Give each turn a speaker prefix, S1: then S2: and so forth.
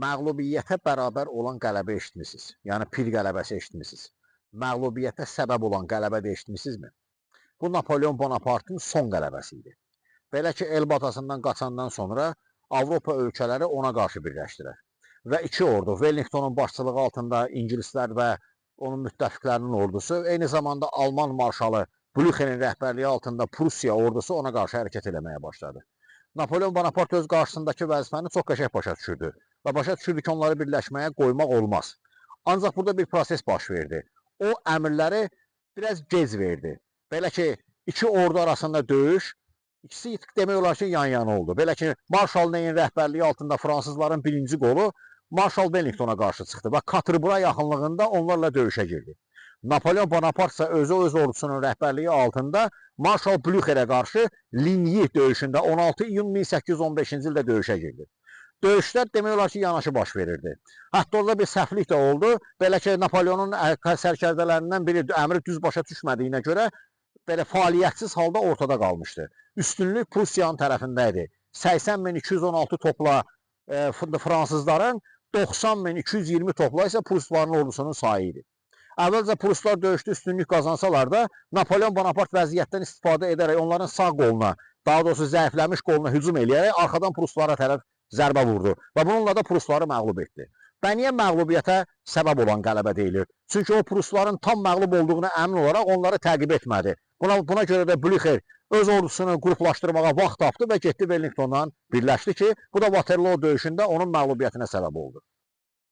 S1: məğlubiyyətə bərabər olan qələbə eşitmisiniz. Yəni pir qələbəsi eşitmisiniz. Məğlubiyyətə səbəb olan qələbə də eşitmisinizmi? Bu Napoleon Bonapartın son qələbəsi idi. Belə ki, Elba adasından qaçandan sonra Avropa ölkələri ona qarşı birləşdilər. Və iki ordu, Wellingtonun başçılığı altında İngilislər və onun müttəfiqlərinin ordusu, eyni zamanda Alman marşalı Blücherin rəhbərliyi altında Prussiya ordusu ona qarşı hərəkət eləməyə başladı. Napoleon Bonaparte öz qarşısındakı vəzifəni çox qəşəng başa düşürdü və başa düşürdü ki, onları birləşməyə qoymaq olmaz. Ancaq burada bir proses baş verdi. O əmrləri biraz gec verdi. Belə ki, iki ordu arasında döyüş, ikisi demək olar ki, yan-yana oldu. Belə ki, Marshal Neyin rəhbərliyi altında fransızların birinci qolu Marshal Wellingtona qarşı çıxdı və Katrbura yaxınlığında onlarla döyüşə girdi. Napoleon Bonaparte isə özü öz ordusunun rəhbərliyi altında Marshal Blücherə qarşı Ligny döyüşündə 16 iyun 1815-ci ildə döyüşə girdi. Döyüşlər demək olar ki, yanaşı baş verirdi. Hətta orada bir səhvlik də oldu. Belə ki, Napoleonun sərkərdələrindən biri əmri düz başa düşmədiyinə görə belə fəaliyyətsiz halda ortada qalmışdı. Üstünlük Prussiyanın tərəfində idi. 80.216 topla fransızların, 90.220 topla isə Prusların ordusunun sayı idi. Əvvəlcə Pruslar döyüşdə üstünlük qazansalar da, Napoleon Bonaparte vəziyyətdən istifadə edərək onların sağ qoluna, daha doğrusu zəifləmiş qoluna hücum eləyərək arxadan Pruslara tərəf zərbə vurdu və bununla da Prusları məğlub etdi. Və niyə məğlubiyyətə səbəb olan qələbə deyilir? Çünki o Prusların tam məğlub olduğuna əmin olaraq onları təqib etmədi. Buna görə də Blücher öz ordusunu qruplaşdırmağa vaxt tapdı və getdi Wellingtonla birləşdi ki, bu da Waterloo döyüşündə onun məğlubiyyətinə səbəb oldu.